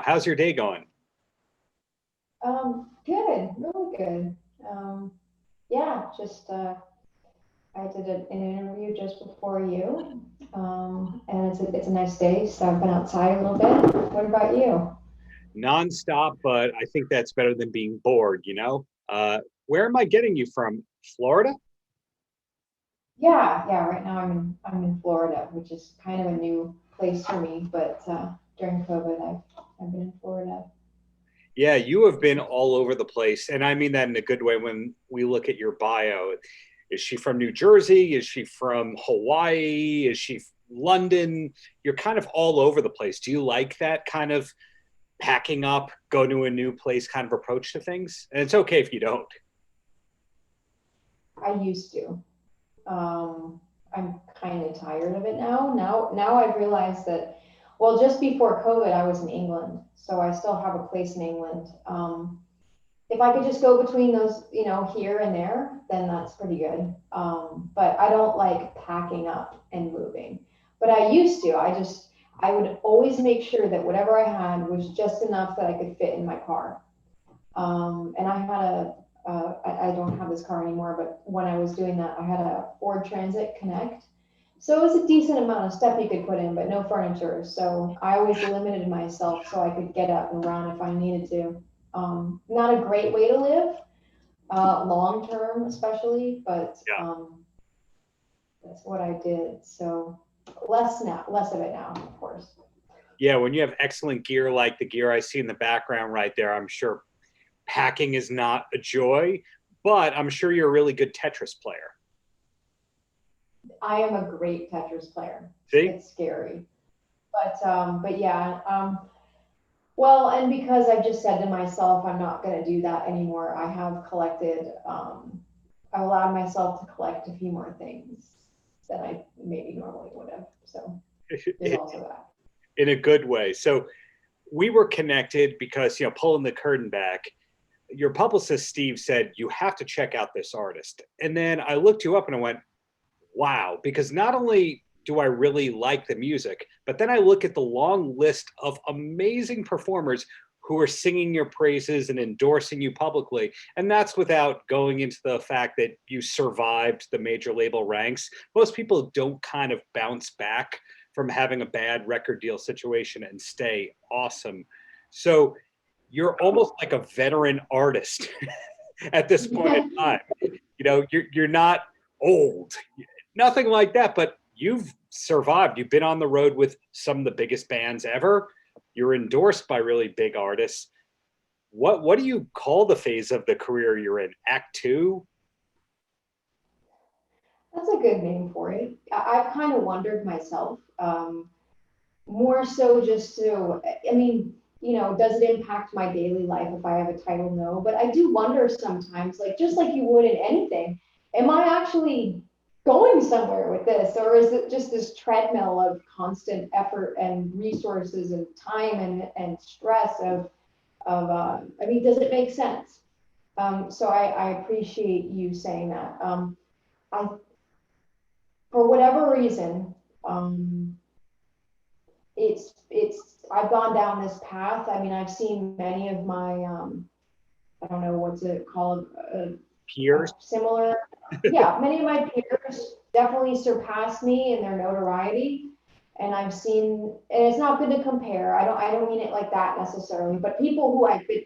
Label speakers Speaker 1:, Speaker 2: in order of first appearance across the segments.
Speaker 1: How's your day going?
Speaker 2: Good, really good. Yeah, just I did an interview just before you, and it's a nice day, so I've been outside a little bit. What about you?
Speaker 1: Nonstop, but I think that's better than being bored, you know? Where am I getting you from? Florida?
Speaker 2: Yeah. Right now I'm in Florida, which is kind of a new place for me, but during COVID I've been in Florida.
Speaker 1: Yeah, you have been all over the place. And I mean that in a good way when we look at your bio. Is she from New Jersey? Is she from Hawaii? Is she London? You're kind of all over the place. Do you like that kind of packing up, go to a new place kind of approach to things? And it's okay if you don't.
Speaker 2: I used to. I'm kind of tired of it now. Now I've realized that, well, just before COVID, I was in England, so I still have a place in England. If I could just go between those, here and there, then that's pretty good. But I don't like packing up and moving. But I used to. I would always make sure that whatever I had was just enough that I could fit in my car. And I had I don't have this car anymore, but when I was doing that, I had a Ford Transit Connect. So it was a decent amount of stuff you could put in, but no furniture. So I always limited myself so I could get up and run if I needed to. Not a great way to live, long term especially, but
Speaker 1: Yeah.
Speaker 2: that's what I did. So less of it now, of course.
Speaker 1: Yeah, when you have excellent gear like the gear I see in the background right there, I'm sure packing is not a joy, but I'm sure you're a really good Tetris player.
Speaker 2: I am a great Tetris player.
Speaker 1: See?
Speaker 2: It's scary, but yeah. Well, and because I've just said to myself, I'm not going to do that anymore. I have collected. I've allowed myself to collect a few more things than I maybe normally would have. So there's also that.
Speaker 1: In a good way. So we were connected because, pulling the curtain back, your publicist, Steve, said, you have to check out this artist. And then I looked you up and I went, wow, because not only do I really like the music, but then I look at the long list of amazing performers who are singing your praises and endorsing you publicly. And that's without going into the fact that you survived the major label ranks. Most people don't kind of bounce back from having a bad record deal situation and stay awesome. So you're almost like a veteran artist at this point in time. You're not old, nothing like that, but you've survived. You've been on the road with some of the biggest bands ever. You're endorsed by really big artists. What do you call the phase of the career you're in? Act two?
Speaker 2: That's a good name for it. I've kind of wondered myself, more so just to, I mean, does it impact my daily life if I have a title? No, but I do wonder sometimes, like just like you would in anything, am I actually going somewhere with this, or is it just this treadmill of constant effort and resources and time and stress I mean, does it make sense? So I appreciate you saying that. I For whatever reason, it's I've gone down this path. I mean, I've seen many of my I don't know what's it called,
Speaker 1: Peers?
Speaker 2: similar. Yeah, many of my peers definitely surpassed me in their notoriety, and I've seen, and it's not good to compare. I don't mean it like that necessarily, but people who I've been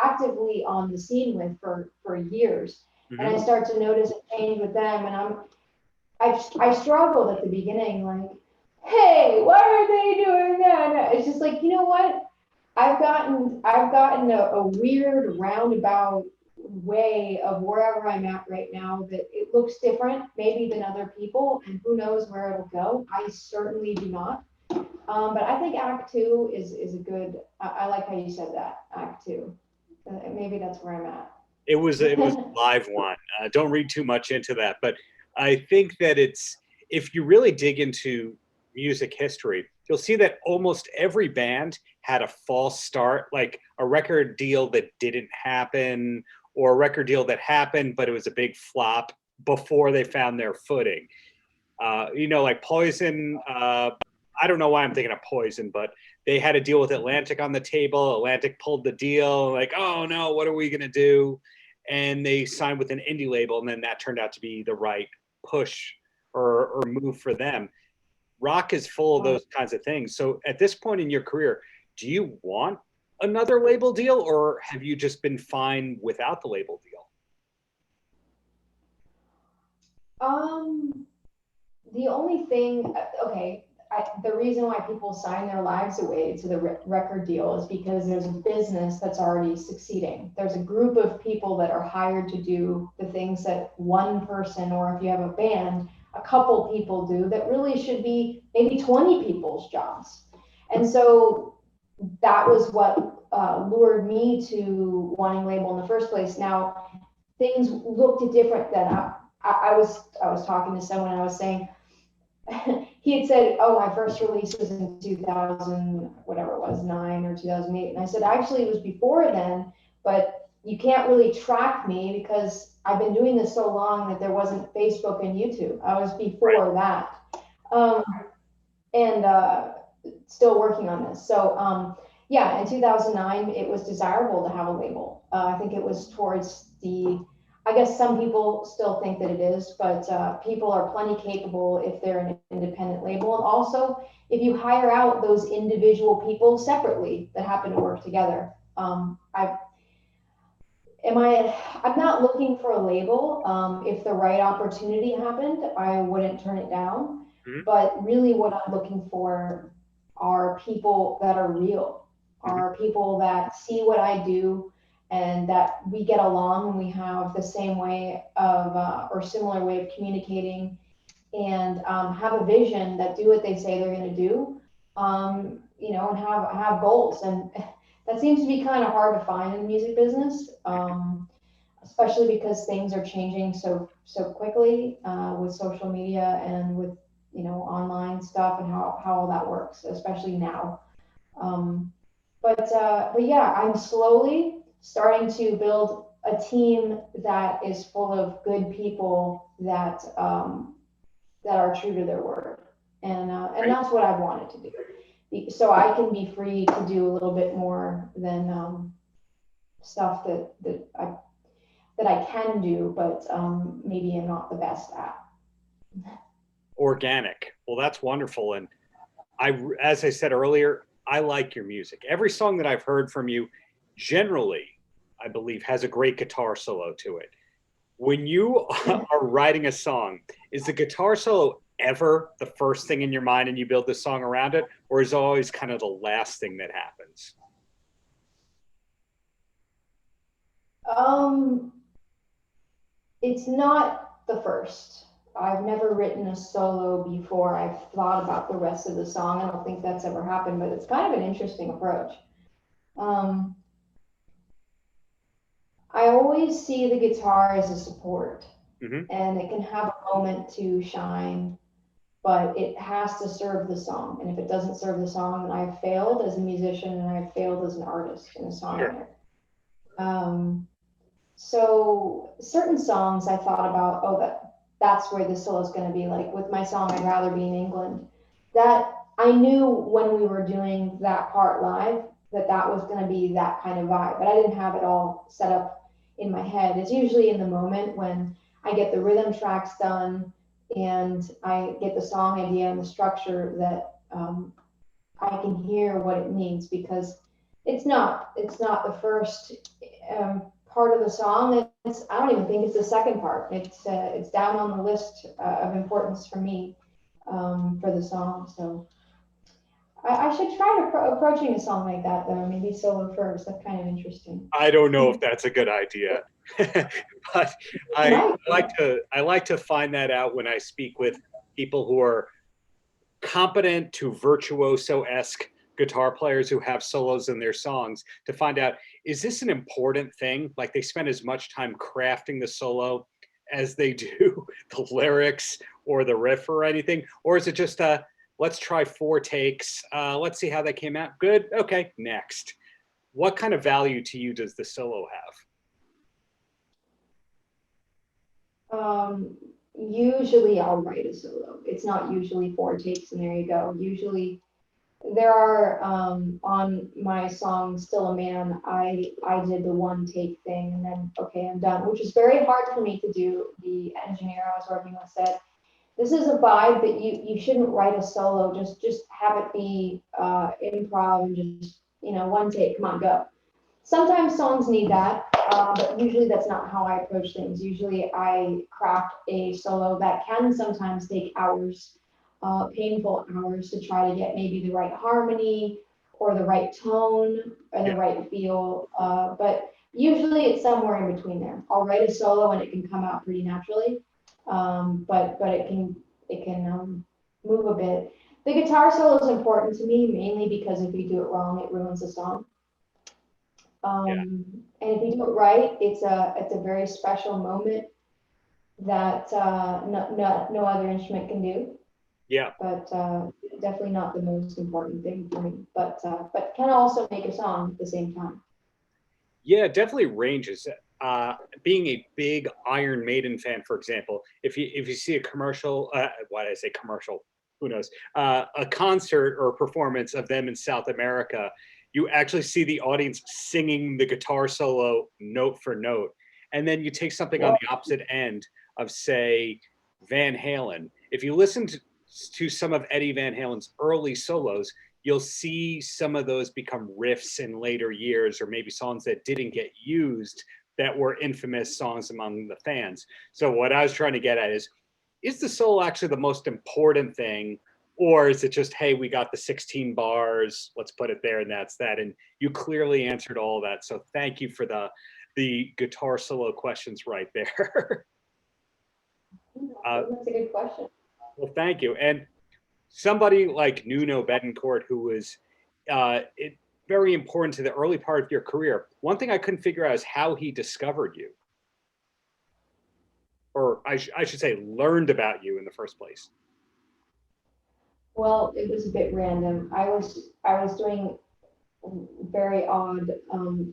Speaker 2: actively on the scene with for years, and I
Speaker 1: Mm-hmm.
Speaker 2: start to notice a change with them, and I struggled at the beginning, like, hey, why are they doing that? It's just like, you know what? I've gotten a weird roundabout way of wherever I'm at right now that it looks different maybe than other people, and who knows where it'll go. I certainly do not. But I think Act Two is a good. I like how you said that, Act Two. Maybe that's where I'm at.
Speaker 1: It was a live one. Don't read too much into that, but I think that if you really dig into music history, you'll see that almost every band had a false start, like a record deal that didn't happen, or a record deal that happened but it was a big flop before they found their footing. Like Poison. I don't know why I'm thinking of Poison, but they had a deal with Atlantic on the table. Atlantic pulled the deal, like, oh no, what are we going to do? And they signed with an indie label, and then that turned out to be the right push or move for them. Rock is full of those kinds of things. So at this point in your career, do you want another label deal, or have you just been fine without the label deal?
Speaker 2: The only thing, okay, the reason why people sign their lives away to the record deal is because there's a business that's already succeeding. There's a group of people that are hired to do the things that one person, or if you have a band, a couple people do that really should be maybe 20 people's jobs. And so that was what lured me to wanting label in the first place. Now, things looked different then. I was talking to someone and I was saying, he had said, oh, my first release was in 2000, whatever it was, 9 or 2008. And I said, actually, it was before then, but you can't really track me because I've been doing this so long that there wasn't Facebook and YouTube. I was before that. And still working on this. So, yeah, in 2009, it was desirable to have a label. I think it was towards I guess some people still think that it is, but people are plenty capable if they're an independent label. And also, if you hire out those individual people separately that happen to work together. I'm not looking for a label. If the right opportunity happened, I wouldn't turn it down. Mm-hmm. But really what I'm looking for are people that are real, are people that see what I do, and that we get along and we have the same way of or similar way of communicating, and have a vision, that do what they say they're going to do, you know, and have goals. And that seems to be kind of hard to find in the music business, especially because things are changing so quickly with social media and with, you know, online stuff and how all that works, especially now. But yeah, I'm slowly starting to build a team that is full of good people that are true to their word, and that's what I've wanted to do, so I can be free to do a little bit more than stuff that I can do, but maybe I'm not the best at.
Speaker 1: Organic. Well, that's wonderful, and as I said earlier, I like your music. Every song that I've heard from you, generally, I believe, has a great guitar solo to it. When you are writing a song, is the guitar solo ever the first thing in your mind and you build the song around it, or is it always kind of the last thing that happens?
Speaker 2: It's not the first. I've never written a solo before I've thought about the rest of the song. I don't think that's ever happened, but it's kind of an interesting approach. I always see the guitar as a support, and it can have a moment to shine, but it has to serve the song. And if it doesn't serve the song, then I've failed as a musician and I've failed as an artist and a songwriter. Sure. So certain songs I thought about, oh, that's where the solo is going to be. Like with my song, I'd Rather Be in England, that I knew when we were doing that part live that was going to be that kind of vibe, but I didn't have it all set up in my head. It's usually in the moment when I get the rhythm tracks done and I get the song idea and the structure that I can hear what it means, because it's not the first part of the song. I don't even think it's the second part. It's down on the list of importance for me for the song. So I should try approaching a song like that, though. Maybe solo first. That's kind of interesting.
Speaker 1: I don't know if that's a good idea, but I like to find that out when I speak with people who are competent to virtuoso-esque guitar players who have solos in their songs, to find out, is this an important thing? Like they spend as much time crafting the solo as they do the lyrics or the riff or anything? Or is it just let's try 4 takes. Let's see how that came out. Good. Okay. Next. What kind of value to you does the solo have?
Speaker 2: Usually I'll write a solo. It's not usually 4 takes and there you go. Usually there are on my song Still a Man, I did the 1 take thing and then okay, I'm done, which is very hard for me to do. The engineer I was working with said, this is a vibe, but you shouldn't write a solo. Just have it be improv and just 1 take. Come on, go. Sometimes songs need that, but usually that's not how I approach things. Usually I craft a solo that can sometimes take hours, painful hours to try to get maybe the right harmony or the right tone or the
Speaker 1: Yeah.
Speaker 2: right feel. But usually it's somewhere in between there. I'll write a solo and it can come out pretty naturally, but it can move a bit. The guitar solo is important to me mainly because if you do it wrong, it ruins the song.
Speaker 1: Yeah.
Speaker 2: And if you do it right, it's a very special moment that no other instrument can do.
Speaker 1: Yeah.
Speaker 2: But definitely not the most important thing for me. But can also make a song at the same time.
Speaker 1: Yeah, it definitely ranges. Being a big Iron Maiden fan, for example, if you see a commercial, why did I say commercial? Who knows? A concert or a performance of them in South America, you actually see the audience singing the guitar solo note for note, and then you take something on
Speaker 2: Yeah.
Speaker 1: the opposite end of, say, Van Halen. If you listen to some of Eddie Van Halen's early solos, you'll see some of those become riffs in later years, or maybe songs that didn't get used that were infamous songs among the fans. So what I was trying to get at is the solo actually the most important thing, or is it just, hey, we got the 16 bars, let's put it there and that's that? And you clearly answered all that. So thank you for the guitar solo questions right there.
Speaker 2: That's a good question.
Speaker 1: Well, thank you. And somebody like Nuno Betancourt, who was very important to the early part of your career. One thing I couldn't figure out is how he discovered you, or I should say, learned about you in the first place.
Speaker 2: Well, it was a bit random. I was doing very odd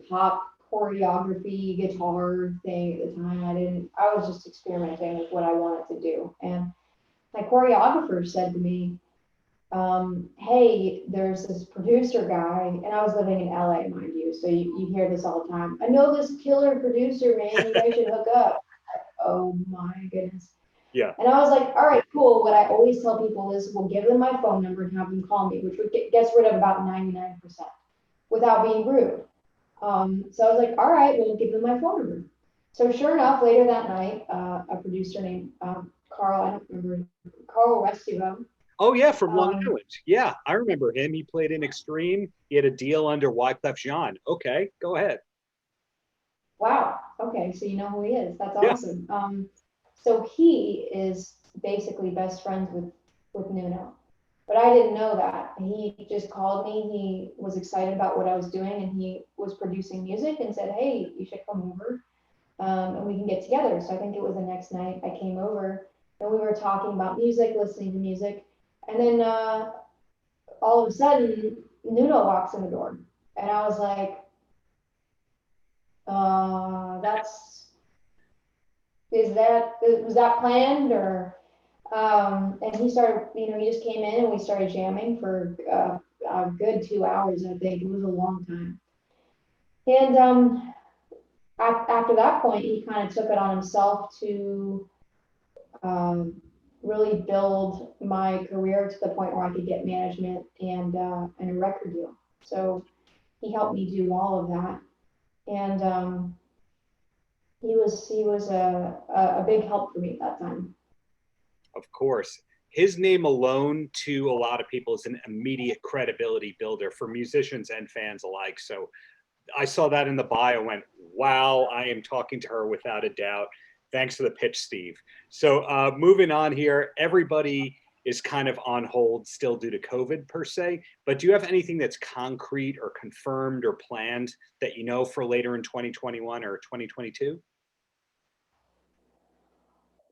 Speaker 2: pop choreography guitar thing at the time. I was just experimenting with what I wanted to do. And my choreographer said to me, hey, there's this producer guy, and I was living in LA, mind you, so you hear this all the time. I know this killer producer, man, you guys should hook up. Oh my goodness.
Speaker 1: Yeah.
Speaker 2: And I was like, all right, cool. What I always tell people is we'll give them my phone number and have them call me, which gets rid of about 99% without being rude. So I was like, all right, we'll give them my phone number. So sure enough, later that night, a producer named Carl, I don't remember, Carl Restivo.
Speaker 1: Oh yeah, from Long
Speaker 2: Um,
Speaker 1: Island. Yeah, I remember him. He played in Extreme. He had a deal under Wyclef Jean. Okay, go ahead.
Speaker 2: wow. Okay, so you know who he is. That's
Speaker 1: Yeah.
Speaker 2: awesome. So he is basically best friends with Nuno. But I didn't know that. He just called me. He was excited about what I was doing and he was producing music and said, hey, you should come over and we can get together. So I think it was the next night I came over and we were talking about music, listening to music. And then all of a sudden, Nuno walks in the door. And I was like, that's, was that planned or and he started, he just came in and we started jamming for a good 2 hours, I think. It was a long time. And after that point, he kind of took it on himself to um, really build my career to the point where I could get management and a record deal. So he helped me do all of that. And he was a big help for me at that time.
Speaker 1: Of course. His name alone to a lot of people is an immediate credibility builder for musicians and fans alike. So I saw that in the bio, went, wow, I am talking to her without a doubt. Thanks for the pitch, Steve. So moving on here, everybody is kind of on hold still due to COVID per se, but do you have anything that's concrete or confirmed or planned that you know for later in 2021 or 2022?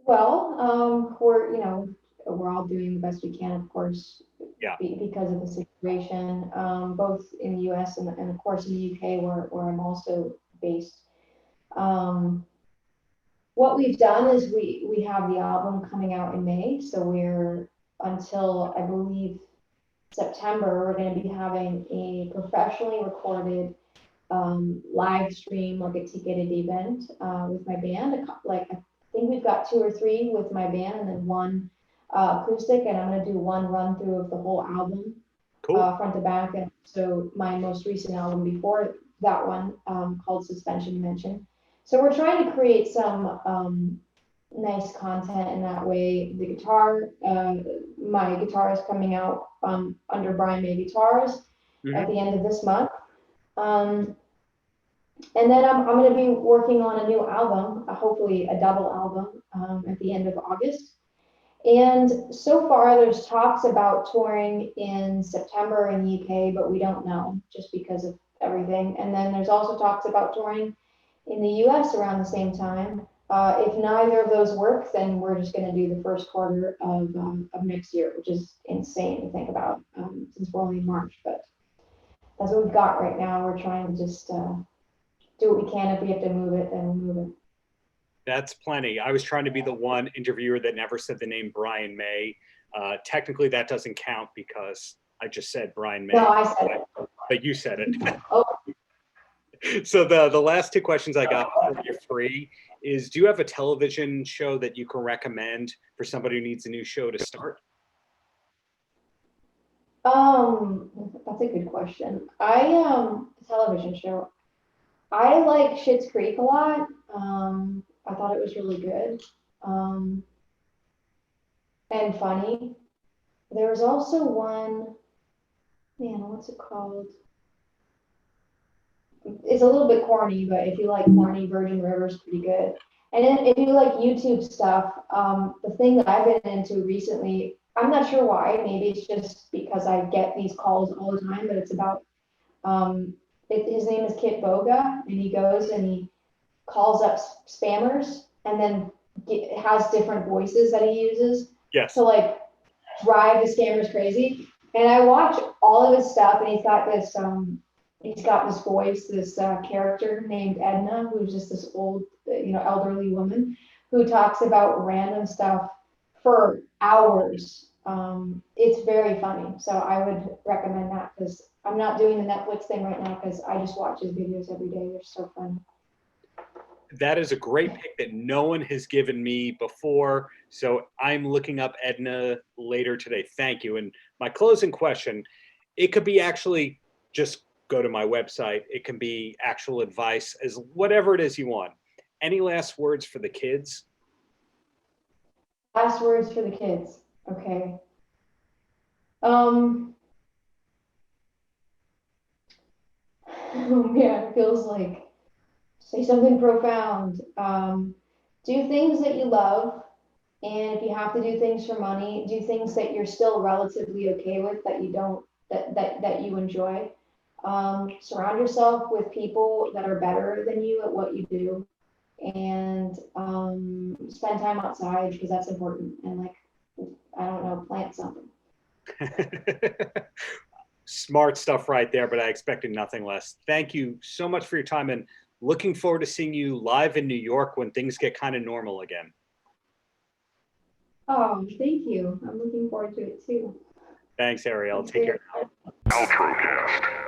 Speaker 2: Well, we're all doing the best we can, of course,
Speaker 1: Yeah.
Speaker 2: because of the situation, both in the U.S. and of course in the UK, where I'm also based. Um, what we've done is we have the album coming out in May, so we're until I believe September, we're going to be having a professionally recorded live stream, like a ticketed event with my band. Like I think we've got 2 or 3 with my band, and then one acoustic, and I'm going to do one run through of the whole album,
Speaker 1: Cool.
Speaker 2: front to back. And so my most recent album before that one, called Suspension, you mentioned. So we're trying to create some nice content in that way. The guitar, my guitar is coming out under Brian May Guitars at the end of this month. And then I'm going to be working on a new album, hopefully a double album, at the end of August. And so far, there's talks about touring in September in the UK, but we don't know just because of everything. And then there's also talks about touring in the US around the same time. If neither of those work, then we're just going to do the first quarter of next year, which is insane to think about, since we're only in March. But that's what we've got right now. We're trying to just do what we can. If we have to move it, then we'll move it.
Speaker 1: That's plenty. I was trying to be the one interviewer that never said the name Brian May. Technically, that doesn't count because I just said Brian May.
Speaker 2: No, I said it.
Speaker 1: But you said it.
Speaker 2: Oh.
Speaker 1: So the last 2 questions I got for you free is, do you have a television show that you can recommend for somebody who needs a new show to start?
Speaker 2: That's a good question. Television show. I like Schitt's Creek a lot. I thought it was really good. And funny. There was also one, man, what's it called? It's a little bit corny, but if you like corny, Virgin River is pretty good. And then if you like YouTube stuff, the thing that I've been into recently, I'm not sure why, maybe it's just because I get these calls all the time, but it's about, his name is Kit Boga, and he goes and he calls up spammers and then has different voices that he uses to like drive the scammers crazy. And I watch all of his stuff, and he's got this voice, this character named Edna, who's just this old, elderly woman who talks about random stuff for hours. It's very funny. So I would recommend that, because I'm not doing the Netflix thing right now because I just watch his videos every day. They're so fun.
Speaker 1: That is a great pick that no one has given me before. So I'm looking up Edna later today. Thank you. And my closing question, it could be actually just go to my website. It can be actual advice, as whatever it is you want. Any last words for the kids?
Speaker 2: Last words for the kids. Okay. Yeah, it feels like say something profound. Do things that you love, and if you have to do things for money, do things that you're still relatively okay with, that you don't that you enjoy. Surround yourself with people that are better than you at what you do, and spend time outside, because that's important. And like, I don't know, plant something.
Speaker 1: Smart stuff right there, but I expected nothing less. Thank you so much for your time, and looking forward to seeing you live in New York when things get kind of normal again.
Speaker 2: Oh, thank you. I'm looking forward to it too.
Speaker 1: Thanks, Arielle. Take care.
Speaker 3: Paltrocast.